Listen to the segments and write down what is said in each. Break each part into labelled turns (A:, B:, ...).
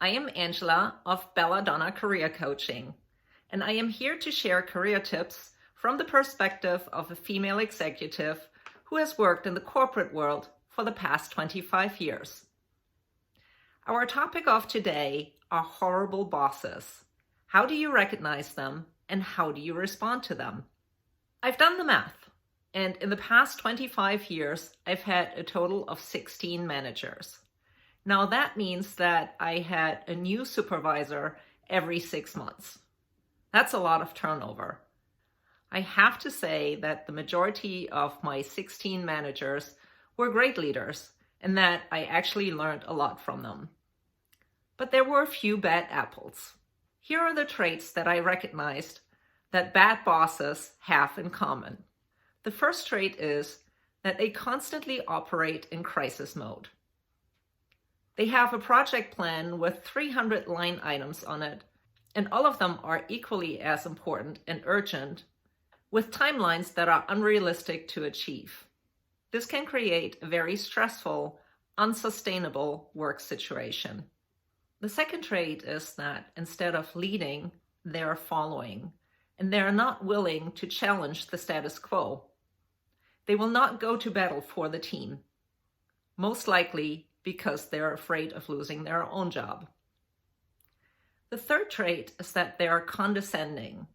A: I am Angela of Belladonnacareercoaching, and I am here to share career tips from the perspective of a female executive who has worked in the corporate world for the past 25 years. Our topic of today are horrible bosses. How do you recognize them, and how do you respond to them? I've done the math, and in the past 25 years, I've had a total of 16 managers. Now that means that I had a new supervisor every 6 months. That's a lot of turnover. I have to say that the majority of my 16 managers were great leaders and that I actually learned a lot from them. But there were a few bad apples. Here are the traits that I recognized that bad bosses have in common. The first trait is that they constantly operate in crisis mode. They have a project plan with 300 line items on it, and all of them are equally as important and urgent, with timelines that are unrealistic to achieve. This can create a very stressful, unsustainable work situation. The second trait is that instead of leading, they are following, and they are not willing to challenge the status quo. They will not go to battle for the team, most likely because they're afraid of losing their own job. The third trait is that they are condescending.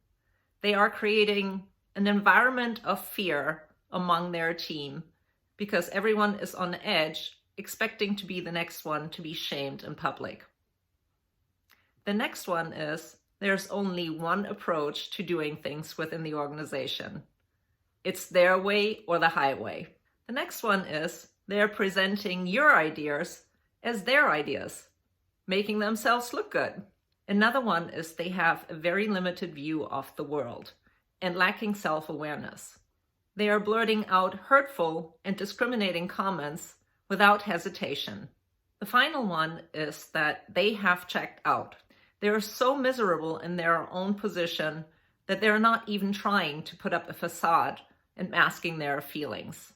A: They are creating an environment of fear among their team because everyone is on edge, expecting to be the next one to be shamed in public. The next one is there's only one approach to doing things within the organization. It's their way or the highway. The next one is they're presenting your ideas as their ideas, making themselves look good. Another one is they have a very limited view of the world and lacking self-awareness. They are blurting out hurtful and discriminating comments without hesitation. The final one is that they have checked out. They are so miserable in their own position that they're not even trying to put up a facade and masking their feelings.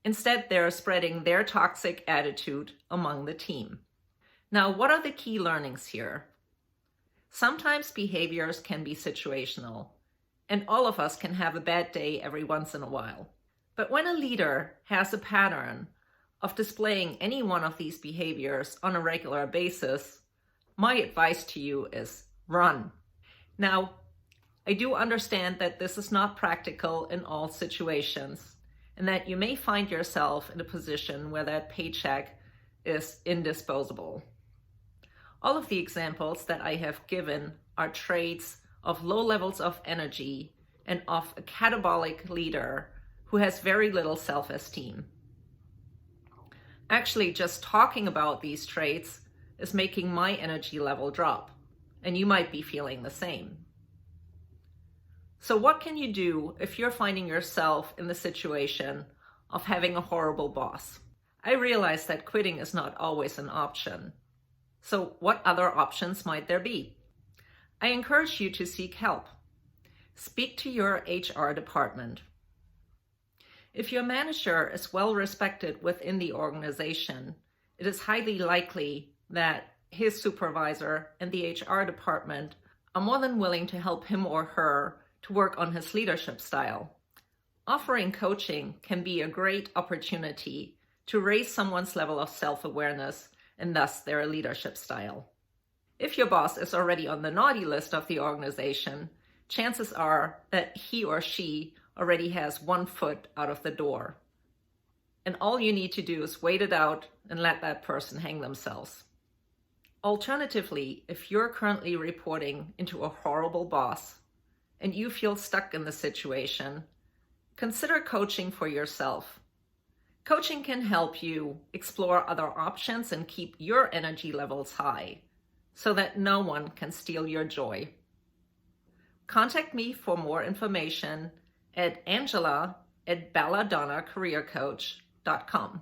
A: Instead, they're spreading their toxic attitude among the team. Now, what are the key learnings here? Sometimes behaviors can be situational, and all of us can have a bad day every once in a while. But when a leader has a pattern of displaying any one of these behaviors on a regular basis, my advice to you is run. Now, I do understand that this is not practical in all situations, and that you may find yourself in a position where that paycheck is indisposable. All of the examples that I have given are traits of low levels of energy and of a catabolic leader who has very little self-esteem. Actually, just talking about these traits is making my energy level drop, and you might be feeling the same. So what can you do if you're finding yourself in the situation of having a horrible boss? I realize that quitting is not always an option. So what other options might there be? I encourage you to seek help. Speak to your HR department. If your manager is well respected within the organization, it is highly likely that his supervisor and the HR department are more than willing to help him or her to work on his leadership style. Offering coaching can be a great opportunity to raise someone's level of self-awareness and thus their leadership style. If your boss is already on the naughty list of the organization, chances are that he or she already has one foot out of the door. And all you need to do is wait it out and let that person hang themselves. Alternatively, if you're currently reporting into a horrible boss and you feel stuck in the situation, consider coaching for yourself. Coaching can help you explore other options and keep your energy levels high so that no one can steal your joy. Contact me for more information at angela@belladonnacareercoach.com.